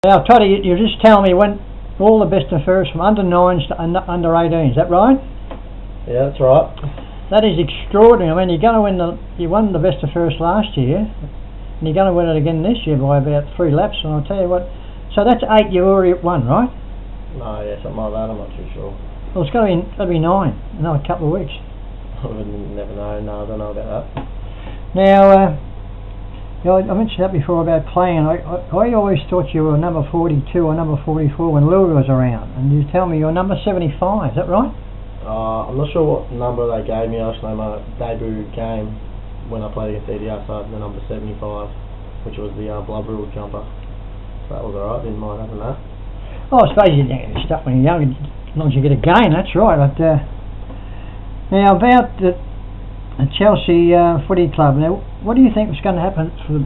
Now, Toddy, you're just telling me when all the best and fairest from under 9s to under 18s, is that right? Yeah, that's right. That is extraordinary. I mean, you won the best and fairest last year, and you're going to win it again this year by about 3 laps. And I'll tell you what, so that's 8 you already won, right? No, yeah, something like that. I'm not too sure. Well, it's going to be 9 in another couple of weeks. I would never know. No, I don't know about that. Now, I mentioned that before about playing. I always thought you were number 42 or number 44 when Louis was around, and you tell me you're number 75. Is that right? I'm not sure what number they gave me. I just know my debut game when I played against EDR, so I had the number 75, which was the blood rule jumper. So that was alright. Didn't mind having that. Oh, I suppose you get stuff when you're young, as long as you get a game. That's right. But now about the Chelsea Footy Club. Now, what do you think is going to happen for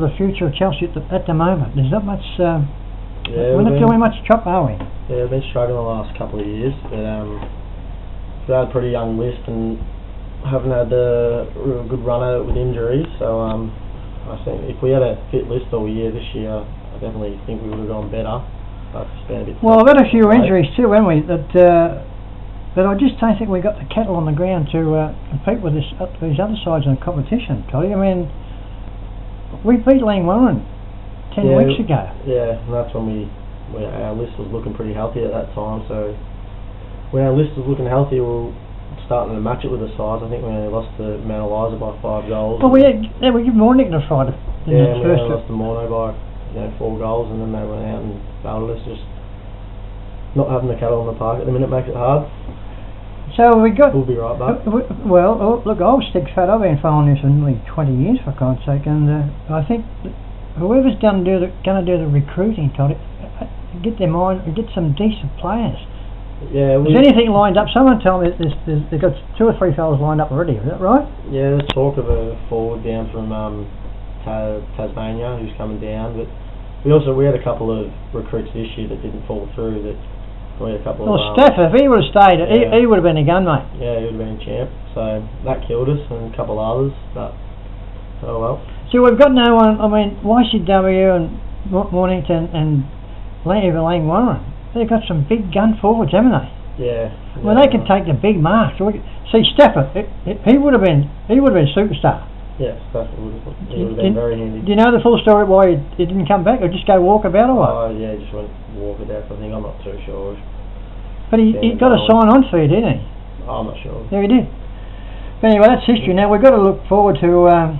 the future of Chelsea at the moment? There's not much. We're not doing much chop, are we? Yeah, we've been struggling the last couple of years. But, we've had a pretty young list and haven't had a real good run at it with injuries. So I think if we had a fit list all year this year, I definitely think we would have gone better. But it's been a bit well, we've had a few injuries too, haven't we? But I just don't think we got the cattle on the ground to compete with these other sides in the competition, Toddy. I mean, we beat Warren 10 weeks ago. Yeah, and that's when our list was looking pretty healthy at that time. So when our list was looking healthy, we were starting to match it with the sides. I think we only lost the Mount Eliza by 5 goals. Well, we give Mornick the Friday. Yeah, we only lost the Morno by 4 goals, and then they went out and battled us. Just not having the cattle on the park at the minute makes it hard. So we'll be right back. Well, look, I was stick fat. I've been following this for nearly 20 years, for God's sake, and I think whoever's going to do the recruiting, Todd, get their mind, get some decent players. Yeah. Is anything lined up? Someone tell me they've got 2 or 3 fellas lined up already. Is that right? Yeah, there's talk of a forward down from Tasmania who's coming down, but we had a couple of recruits this year that didn't fall through. Steph, if he would have stayed, he would have been a gun, mate. Yeah, he would have been a champ. So that killed us, and a couple others. But oh well. See, we've got no one. I mean, YCW and Mornington and even Lang Warren, they've got some big gun forwards, haven't they? Yeah. Well, they can take the big marks. See, Steph, he would have been superstar. Yes, that would have been very handy. Do you know the full story why he didn't come back, or just go walk about, or what? Oh, yeah, he just went walk about. I think I'm not too sure. But he got a sign-on fee, didn't he? Oh, I'm not sure. Yeah, he did. But anyway, that's history. Now we've got to look forward to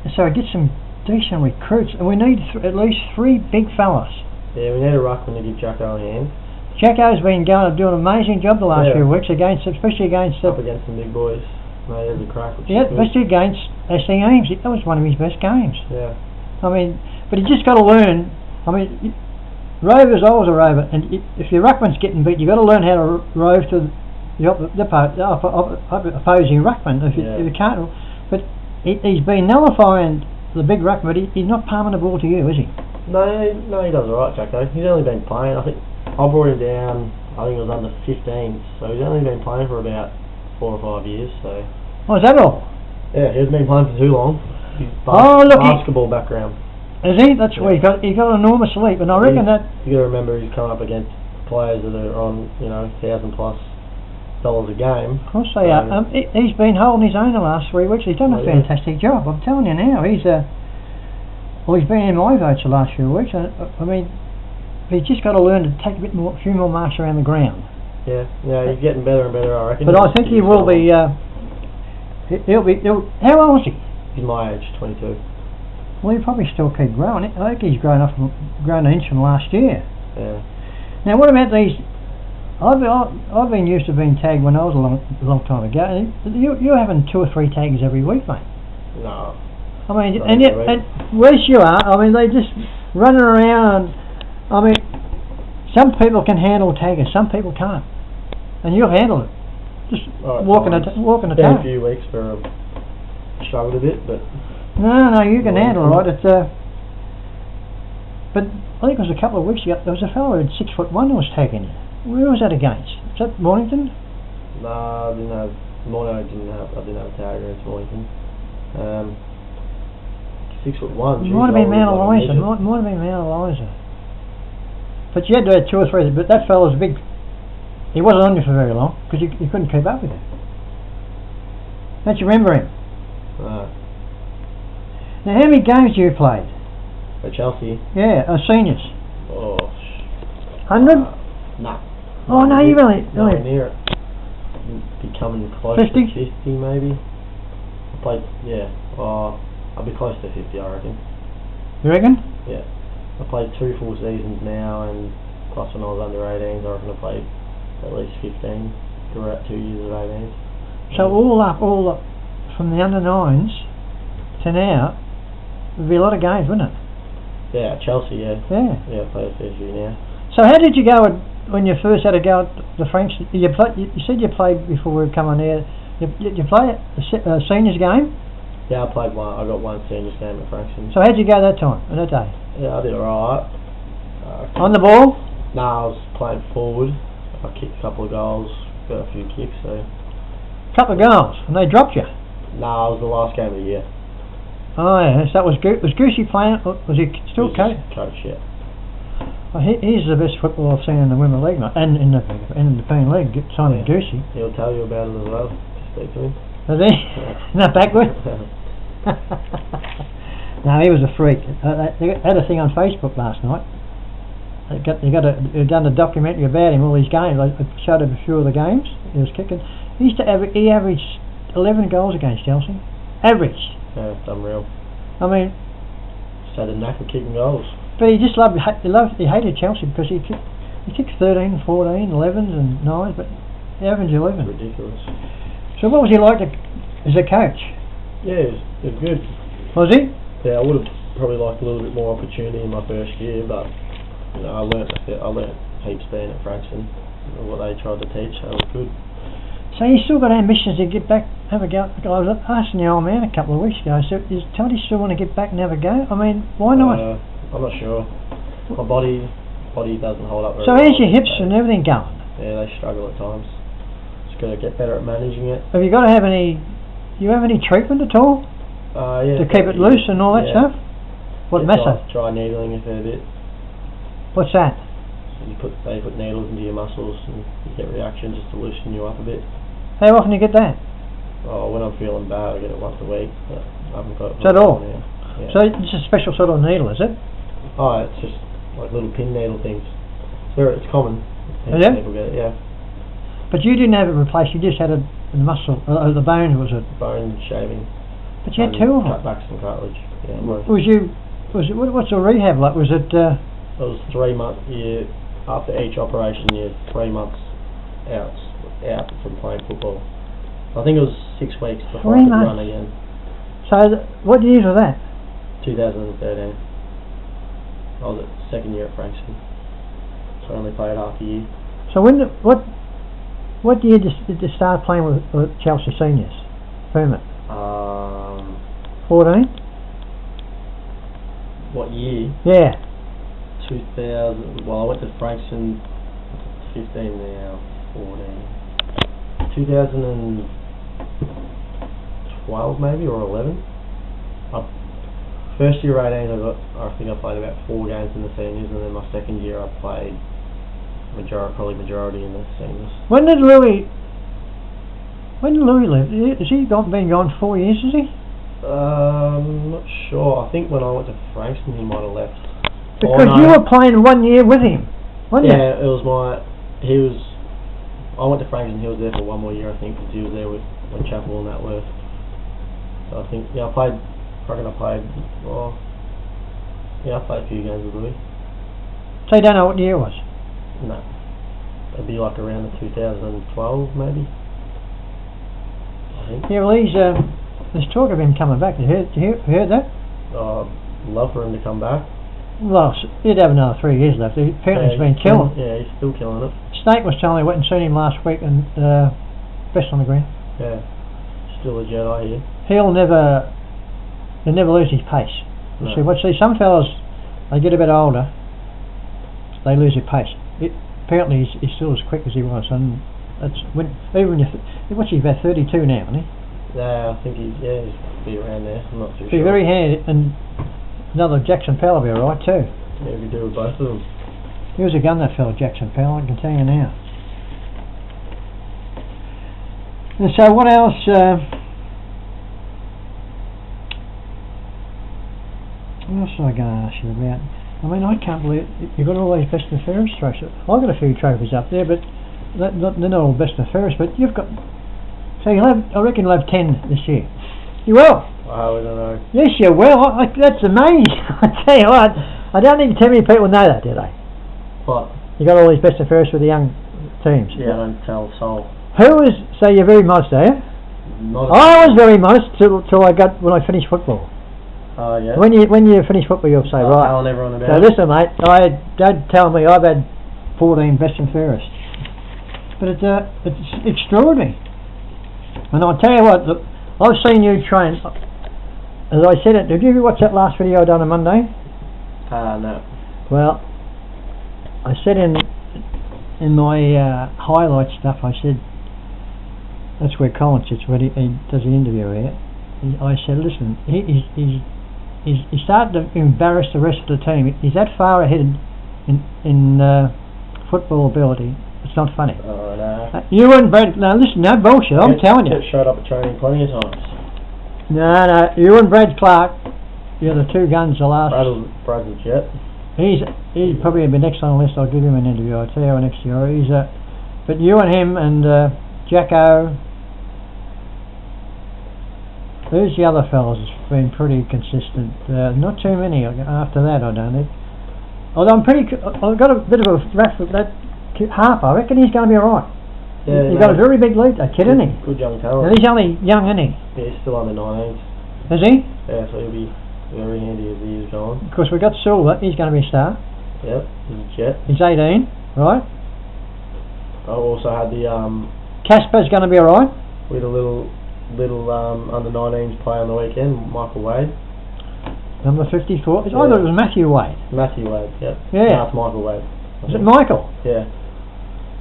get some decent recruits, and we need at least 3 big fellas. Yeah, we need a ruckman to give Jacko a hand. Jacko's been doing an amazing job the last few weeks, especially against up against some big boys. No, he has a crack. Especially against SC Ames. That was one of his best games. Yeah. I mean, but you just got to learn. I mean, Rover's always a rover, and if your ruckman's getting beat, you got to learn how to rove to the opposing ruckman. If you can't, but he's been nullifying the big ruckman, but he's not palming the ball to you, is he? No, he does alright, Jacko. He's only been playing. I think I brought him down. I think it was under 15, so he's only been playing for about 4 or 5 years. So. Oh, is that all? Yeah, he hasn't been playing for too long. He's basketball background. Is he? That's where he got an enormous leap, and I reckon that. You got to remember he's come up against players that are on $1,000+ a game. Of course they are. He's been holding his own the last 3 weeks. He's done a fantastic job. I'm telling you now. He's been in my votes the last few weeks. I mean, he's just got to learn to take a few more marks around the ground. Yeah, he's getting better and better, I reckon. But I think he will be. How old is he? He's my age, 22. Well, he'll probably still keep growing. I think he's grown an inch from last year. Yeah. Now, what about these? I've been used to being tagged when I was a long time ago. You're having 2 or 3 tags every week, mate. No. I mean, and whereas you are, I mean, they just running around. I mean, some people can handle taggers, some people can't, and you'll handle it. Just walking a tag. It's been a few weeks for struggled a bit, but no, you can handle it, right? But I think it was a couple of weeks ago. There was a fellow who had 6'1" who was tagging you. Where was that against? Was that Mornington? No, I didn't have a tag against Mornington. 6'1". Might have been Mount Eliza. But you had to have 2 or 3. But that fella was big. He wasn't on you for very long because you couldn't keep up with him. Don't you remember him? Right. Now, how many games you played? For Chelsea? Yeah, seniors. Oh. 100? Nah. Oh no, you really near it. Becoming close 50? to 50 maybe. I played, yeah. I'll be close to 50, I reckon. You reckon? Yeah. I played 2 full seasons now, and plus when I was under 18s, I reckon I played at least 15 throughout 2 years of 18s. So all up, from the under 9s to now, would be a lot of games, wouldn't it? Yeah, Chelsea, yeah. Yeah. Yeah, I play a fair few now. So how did you go when you first had to go at the French? You said you played before we come on here. You play a seniors game? Yeah, I played one. I got one seniors game at Frankston. So how'd you go that time, that day? Yeah, I did alright. On the ball? No, I was playing forward. I kicked a couple of goals, got a few kicks, so... Couple of goals, and they dropped you? No, it was the last game of the year. Oh yeah, so that was Goosey playing, was he still coach? Coach, yeah. Well, he's the best football I've seen in the Women's League, and in the Peatling League, Simon Goosey. He'll tell you about it as well, just speak to him. Is he? Not backward? No, he was a freak. They had a thing on Facebook last night. They done a documentary about him, all his games. I showed him a few of the games he was kicking. He averaged 11 goals against Chelsea. Average. Yeah, it's unreal. I mean... Just had a knack of kicking goals. But he just he hated Chelsea because he kicked 13, 14, 11s and 9s, but he averaged 11. It's ridiculous. So what was he like as a coach? Yeah, he was good. Was he? Yeah, I would have probably liked a little bit more opportunity in my first year, but you know, I learnt heaps being at Frankston, what they tried to teach, so it was good. So you still got ambitions to get back, have a go? I was asking the old man a couple of weeks ago, so does Toddy still want to get back and have a go? I mean, why not? I'm not sure. My body doesn't hold up very well. So how's your hips so and everything going? Yeah, they struggle at times. Just got to get better at managing it. Have you got to have any, do you have any treatment at all? Yeah. To keep it loose and all that stuff? What massage? Dry needling a fair bit. What's that? So they put needles into your muscles and you get reaction just to loosen you up a bit. How often do you get that? Oh, when I'm feeling bad I get it once a week, but I haven't got it. Is that all? Now. Yeah. So it's a special sort of needle, is it? Oh, it's just like little pin needle things. It's common. Yeah? People get it, yeah. But you didn't have it replaced, you just had a muscle, the bone was it? Bone shaving. But you had 2 of them. Cut back some cartilage. Yeah, what's the rehab like? Was it... It was 3 months, after each operation you had 3 months out from playing football. I think it was 6 weeks before I could run again. So, what year was that? 2013. I was at second year at Frankston. So I only played half a year. So what year did you start playing with Chelsea seniors? Permit? 14? What year? Yeah. 2000, well I went to Frankston 15 now, 14. 2012 maybe, or 11. First year 18 I think I played about 4 games in the seniors, and then my second year I played majority in the seniors. When did Louis live? Has he been gone 4 years, has he? I'm not sure. I think when I went to Frankston he might have left. Because you were playing 1 year with him, weren't you? Yeah, I went to Frankston, he was there for 1 more year I think, because he was there when Chapel and that were. So I think, I played a few games with Louis. So you don't know what year it was? No. It'd be like around the 2012 maybe, I think. Yeah, well there's talk of him coming back. You heard that? I'd love for him to come back. Well, he'd have another 3 years left. Apparently he's been killing. Yeah, he's still killing it. Snake was telling me I went and seen him last week and best on the ground. Yeah, still a Jedi here. He'll never lose his pace. No. See, some fellas, they get a bit older, they lose their pace. Apparently he's still as quick as he was, and that's what's he, about 32 now, isn't he? Yeah, I think he'll be around there. I'm not too sure. Be very handy, and another Jackson Powell will be alright too. Yeah, we do with both of them. He was a gun, that fellow Jackson Powell, I can tell you now. And so what else? What else was I going to ask you about? I mean, I can't believe you've got all these best and fairest trophies. I've got a few trophies up there, but they're not all best and fairest. But you've got, so you'll have, I reckon you'll have 10 this year. You will. I don't know. Yes, you will. That's amazing. I tell you what, I don't think too many people know that, do they? What? You got all these best and fairest with the young teams. Yeah, I don't tell soul. Who was? So you're very modest, are you? I was very modest till when I finished football. Oh yeah. When you finish football, you'll say, right. Telling everyone about So listen, mate. Dad tell me I've had 14 best and fairest, but it's extraordinary. And I'll tell you what, look, I've seen you train. As I said it, did you watch that last video I done on Monday? No. Well, I said in my highlight stuff, I said, that's where Colin sits when he does the interview here. I said, listen, he's starting to embarrass the rest of the team. He's that far ahead in football ability. It's not funny. Oh no. You and Brad, no listen, no bullshit, I'm telling you. Showed up at training plenty of times. No, you and Brad Clark, you're the two guns the last. Brad's a jet. He's probably be next on the list. I'll give him an interview. I'll tell you next year. But you and him and Jacko. Who's the other fellas has been pretty consistent. Not too many after that, I don't think. Although I've got a bit of a rap with that Harper. I reckon he's going to be alright. Yeah, he's got a very big lead, that kid, isn't he? Good young talent. And he's only young, isn't he? Yeah, he's still under 19s. Is he? Yeah, so he'll be very handy as the years go on. Of course, we've got Silver. He's going to be a star. Yep, he's a jet. He's 18, right? I also had the Casper's going to be alright. with a little under 19s play on the weekend, Michael Wade. Number 54. I Yeah. thought it was Matthew Wade. Matthew Wade, yep. Yeah. No, it's Michael Wade. Is it Michael? Yeah.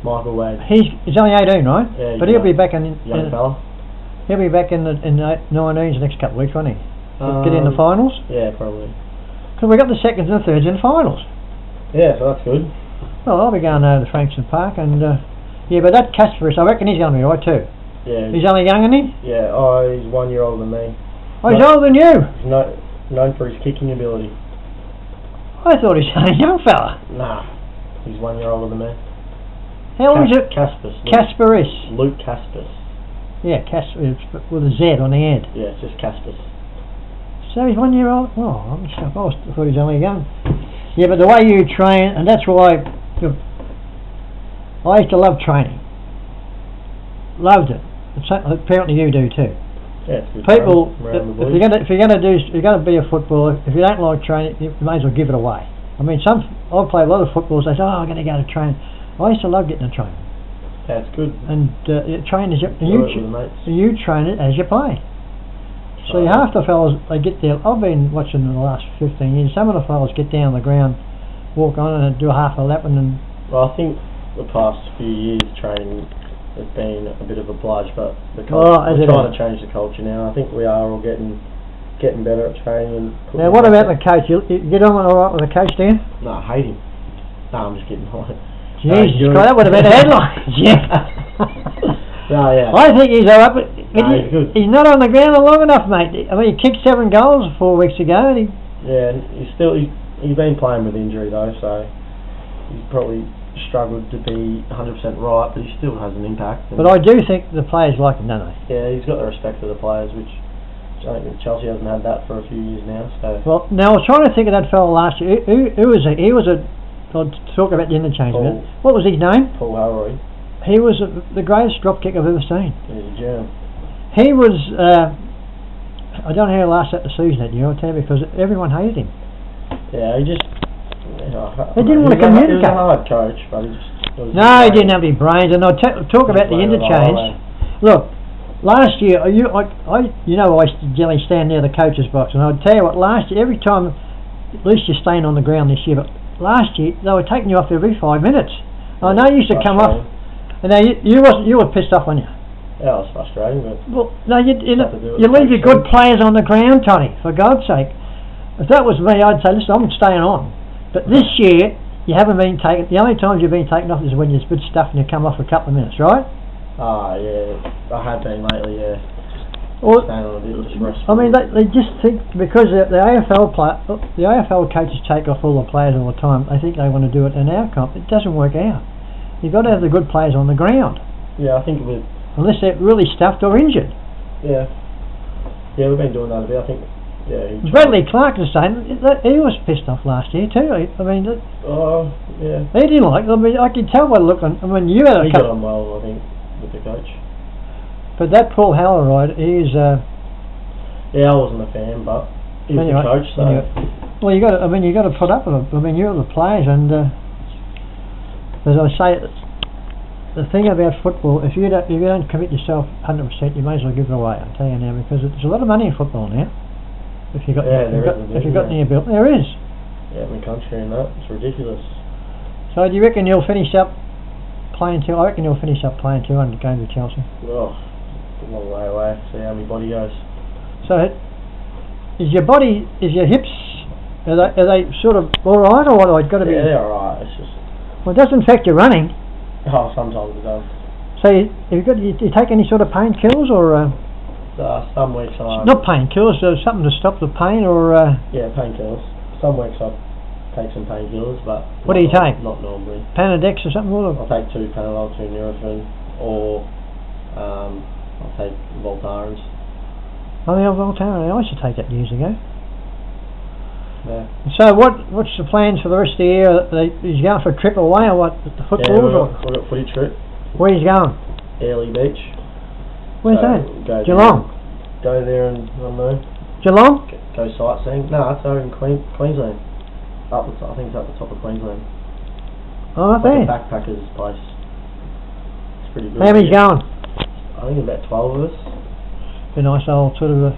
Michael Wade. He's only 18, right? Yeah, but he'll be back in. Young fella. He'll be back in the 19s the next couple of weeks, won't he? Get in the finals. Yeah, probably. Because we got the seconds and the thirds in the finals. Yeah, so that's good. Well, I'll be going to Frankston Park and yeah, but that Casper, I reckon he's going to be right too. Yeah. He's only young, isn't he? Yeah. He's 1 year older than me. Oh, he's older than you. He's known for his kicking ability. I thought he was a young fella. Nah, he's 1 year older than me. How old is it? Caspers. Casperis. Luke Caspers. Yeah, Caspers with a Z on the end. Yeah, it's just Caspers. So he's 1 year old? Oh, I thought he was only young. Yeah, but the way you train, and that's why I used to love training. Loved it. Apparently you do too. Yeah, it's good. People, if you're gonna be a footballer, if you don't like training, you may as well give it away. I mean, I play a lot of footballs. They say, "Oh, I'm going to go to train." I used to love getting to train. Yeah, it's good. And train as you train it as you play. So half the fellas, they get there. I've been watching in the last 15 years. Some of the fellas get down on the ground, walk on and do a half a lap, and then. Well, I think the past few years training has been a bit of a bludge, but the culture, we're trying to change the culture now. I think we are all getting better at training. Now, what about the coach? You get on all right with the coach, do you? No, I hate him. No, I'm just kidding. Jesus Christ, that would have been a headline. Yeah. No, yeah. I think he's all right, but he's good. He's not on the ground long enough, mate. I mean, he kicked 7 goals 4 weeks ago, and he's been playing with injury though, so he's probably struggled to be 100% right, but he still has an impact. But I do think the players like him, don't they? Yeah, he's got the respect of the players, which I think Chelsea hasn't had that for a few years now. So. Well, now I was trying to think of that fellow last year. Who was he? He was I'll talk about the interchange a minute. What was his name? Paul Harroy. He was the greatest drop kick I've ever seen. He's a gem. He was. I don't know how he lasted the season that year, I'll tell you, because everyone hated him. Yeah, he just. They didn't want to communicate. He was a hard coach, but he just. No, he didn't have any brains. And I'll talk about the interchange. Look, last year, I used to generally stand near the coach's box, and I'll tell you what, last year, every time, at least you're staying on the ground this year, but last year, they were taking you off every 5 minutes. I know you used to come off, and now you were pissed off, weren't you? Yeah, it was frustrating, but... Well, no, you leave your good players on the ground, Toddy, for God's sake. If that was me, I'd say, listen, I'm staying on. But this year, you haven't been taken. The only times you've been taken off is when you're a bit stuffed and you come off a couple of minutes, right? Yeah, I have been lately, yeah. Or, Staying on a bit, just rest. I mean, they just think because the AFL coaches take off all the players all the time. They think they want to do it in our comp. It doesn't work out. You've got to have the good players on the ground. Yeah, I think unless they're really stuffed or injured. Yeah, we've been doing that a bit. I think. Yeah. Bradley Clark is saying that he was pissed off last year too. I mean. Yeah. He didn't like. I mean, I can tell by looking. I mean, you had he got on well, I think, with the coach. But that Paul Halleride, he's. Yeah, I wasn't a fan, but he was the coach, so. Well, you got. I mean, you got to put up with it. I mean, you're the players, and as I say, the thing about football, if you don't commit yourself 100%, you may as well give it away. I'll tell you now, because there's a lot of money in football now. If you got, if you got any ability, there is. Yeah, in the country and that, it's ridiculous. So do you reckon you'll finish up playing two? I reckon you'll finish up playing 200 games with Chelsea. Oh, a long way away. See how my body goes. So, is your hips? Are they sort of all right, or what? It's got to be. Yeah, they're all right. It's just. Well, it doesn't affect your running. Oh, sometimes it does. So, you take any sort of painkillers or? Some weeks I... Not painkillers, something to stop the pain or... Yeah, painkillers. Some weeks I take some painkillers, but... What do you take? Not normally. Panadex or something? I'll take 2 Panadol, 2 Nurofen, or I'll take Voltarens. Oh, yeah, Voltaren. I used to take that years ago. Yeah. So what's the plans for the rest of the year? He's going for a trip away or what? The football? Yeah, we've got a footy trip. Where he's going? Airlie Beach. Where's that? Geelong. Go there and, I don't know. Geelong? Go sightseeing. No, it's over in Queensland. I think it's up the top of Queensland. Oh, up there. A backpackers place. It's pretty good. How many's going? I think about 12 of us. Be a nice old sort of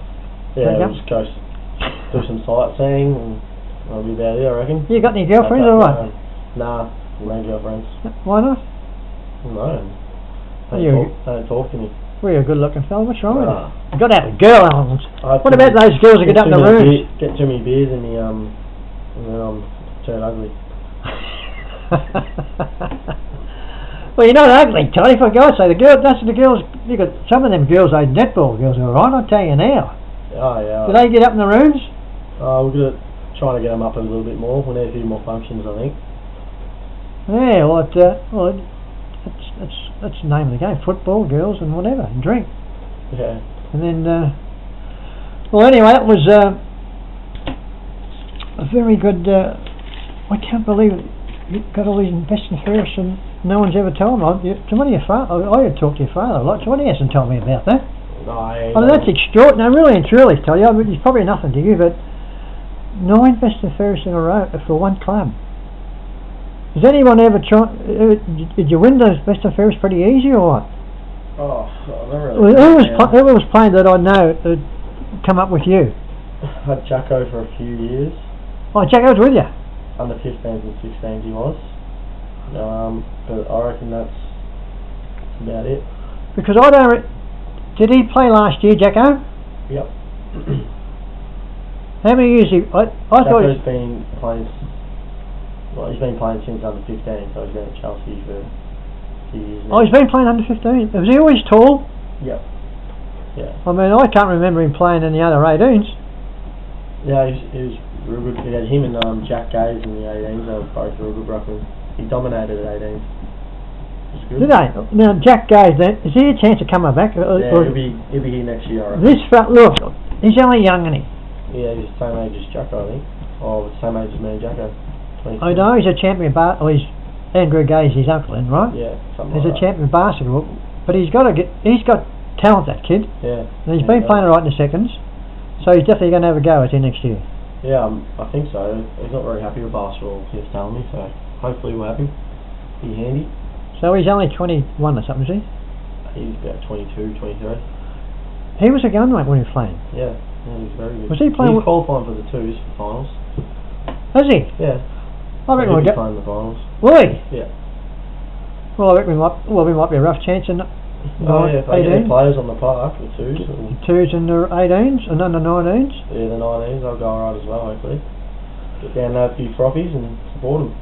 we'll just go do some sightseeing and that'll be about it, I reckon. You got any girlfriends or what? Nah, no girlfriends. Why not? No. Don't talk to me. Well, you're a good looking fella, what's wrong with you? You've got to have a girl element. What about those girls that get up in the rooms? Get too many beers in me, and then I'm turn ugly. Well, you're not ugly, Toddy, for God's sake. You got some of them girls, those netball girls, are alright, I'll tell you now. Oh, yeah. Do they get up in the rooms? We're trying to get them up a little bit more. We need a few more functions, I think. Yeah, that's the name of the game. Football, girls, and whatever, and drink. Yeah. And then, well, anyway, that was a very good. I can't believe it. You've got all these investing affairs and no one's ever told me. What do your father? I had talked to your father a lot. So what he hasn't told me about that. No. That's extraordinary. Really and truly, tell you. I mean, there's probably nothing to you, but 9 best affairs in a row for one club. Has anyone ever tried? Did you win those best affairs pretty easy or what? Oh, I never really. Who was playing that I know that come up with you? I had Jacko for a few years. Oh, Jacko was with you? Under 15s and 16s he was. But I reckon that's about it. Because I don't. Did he play last year, Jacko? Yep. How many years? I thought Jacko's been playing. Well, he's been playing since under 15, so he's been at Chelsea for a few years now. Oh, he's been playing under 15. Was he always tall? Yep. Yeah. I mean, I can't remember him playing in the other 18s. Yeah, he was real good. We had him and Jack Gaze in the 18s. They were both real good ruckmen. He dominated at 18s. Did they? Now, Jack Gaze, then, is he a chance of coming back? Yeah, he'll be here next year, I reckon. This look, he's only young, isn't he? Yeah, he's the same age as Jacko, I think. Oh, the same age as me and Jacko. I know he's a champion he's Andrew Gaze, his uncle, right? Yeah, something he's like a champion basketball, but he's got talent, that kid. Yeah. And he's been playing right in the seconds, so he's definitely going to have a go at it next year. Yeah, I think so. He's not very happy with basketball, he was telling me, so hopefully we'll have him. Be handy. So he's only 21 or something, is he? He's about 22, 23. He was a gun when he was playing. Yeah, he's very good. Was he playing? He's qualifying for the 2s for finals. Has he? Yeah. I reckon he'll be playing the finals. Will he? Yeah. Well, I reckon we might be a rough chance in. Oh yeah, if they get players on the park, the 2s. 2s and the 18s and under 19s. Yeah, the 19s, they'll go alright as well, hopefully. Get down there a few frothies and support them.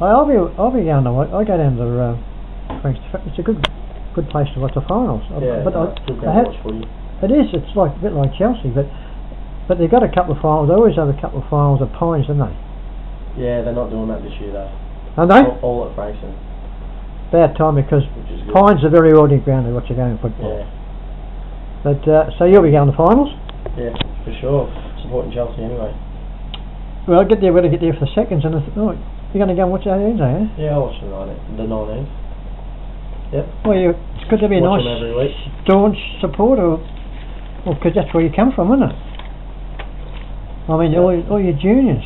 I'll be going to. I go down to Franks. It's a good place to watch the finals. Yeah, but good ground to watch footy. it is. It's like a bit like Chelsea, but they've got a couple of finals. They always have a couple of finals at Pines, don't they? Yeah, they're not doing that this year though. Are they? All at Frankston. About time, because Which is good. Pines are very ordinary ground to watch a game of football. Yeah. But so you'll be going to finals? Yeah, for sure. Supporting Chelsea anyway. Well, I'll get there. We're going to get there for the seconds, and you're going to go and watch that end, are you? Yeah, I'll watch the 19s. Yep. Well, it's good to be a Watch nice them every week. staunch supporter, because that's where you come from, isn't it? I mean, all your juniors.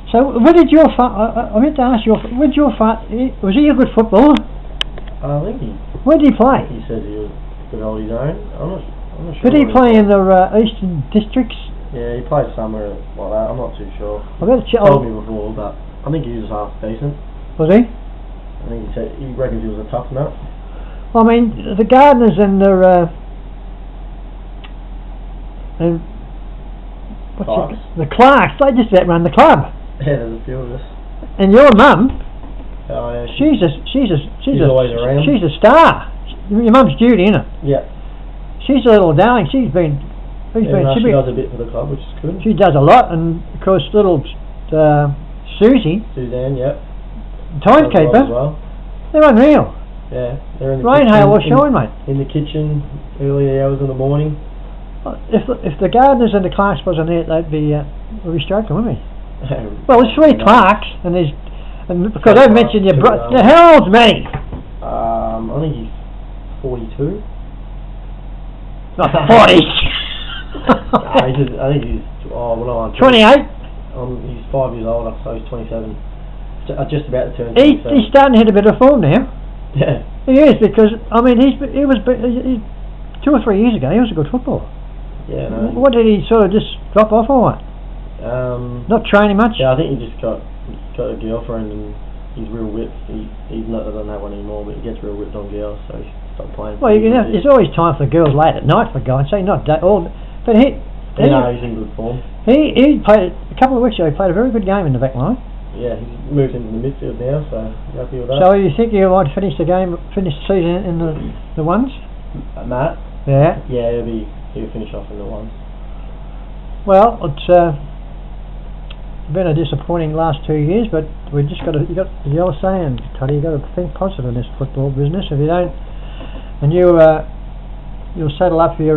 So, where did your I meant to ask you, where did your was he a good footballer? I think Where did he play? he said he could hold his own. I'm not sure. Did he play in the Eastern Districts? Yeah, he played somewhere like that. I'm not too sure. I bet He told me before, but I think he was half decent. Was he? I think he reckons he was a tough nut. I mean, the Gardiners and the Clarks, they just about run the club. Yeah, there's a few of us. And your mum, Oh yeah, she's always around. She's a star. Your mum's Judy, isn't it? Yeah. She's a little darling. She She does a bit for the club, which is good. She does a lot, and of course little Susie, Suzanne, yeah. timekeeper, Well. they're unreal. Yeah, they're in the Rain, kitchen, hail or shine, mate. in the kitchen, early hours in the morning. If the Gardeners and the Clarks wasn't there, they'd be struggling, wouldn't they? Well, there's three Clarks, and because I mentioned your brother. Now, how old's Matty? I think he's 42. Not 40. I think he's 28. He's 5 years old, so he's 27. Just about to turn 27. He's starting to hit a bit of form now. Yeah. He is, because I mean he was 2 or 3 years ago. He was a good footballer. Yeah. No. What did he sort of just drop off or what? Not training much. Yeah, I think he just got a girlfriend and he's real whipped. He's not doesn't have one anymore, but he gets real whipped on girls, so he stopped playing. Well, there's always time for girls late at night, for God's sake, not all. But he's in good form. He played a couple of weeks ago. He played a very good game in the back line. Yeah, he's moved into the midfield now, so happy with that. So you think you might finish the season in the ones? Matt? Yeah. Yeah, he'll finish off in the ones. Well, it's been a disappointing last 2 years, but we just got you got the old saying, Toddy, you got to think positive in this football business. If you don't, and you'll settle up for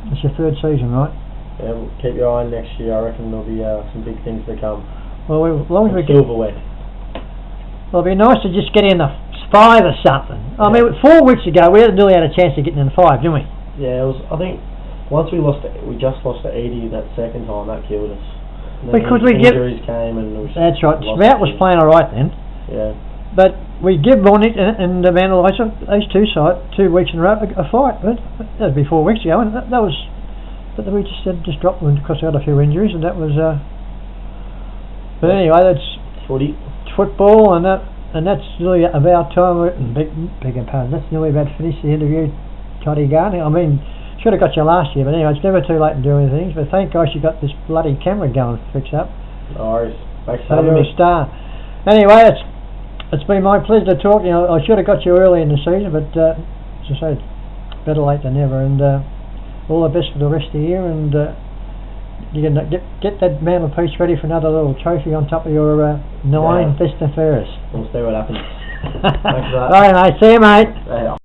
it's your third season, right? Yeah, we'll keep your eye on next year. I reckon there'll be some big things to come. Well, as long as we silverware. Well, it'd be nice to just get in the 5 or something. I mean, 4 weeks ago we nearly had a chance of getting in the 5, didn't we? Yeah, it was. I think once we just lost to Edie that second time. That killed us. Because injuries came and that's right. Sprout was playing all right then. Yeah. But we give Bonnet and the Vandalizer, these 2 weeks in a row, a fight. That was 4 weeks ago, and that was. But we just dropped them because we had a few injuries, and that was. But anyway, that's football, and that's nearly about time. Big pardon. That's nearly about to finish the interview, Toddy Gardiner. I mean, should have got you last year, but anyway, it's never too late to do anything. But thank gosh you got this bloody camera going fixed up. No worries. Thanks for having me. You're a star. Anyway, it's been my pleasure to talk. I should have got you early in the season, but as I say, better late than never. And all the best for the rest of the year. And you can get that mantle piece ready for another little trophy on top of your 9 best and fairest. We'll see what happens. Thanks for that. All right, mate. See you, mate. Yeah.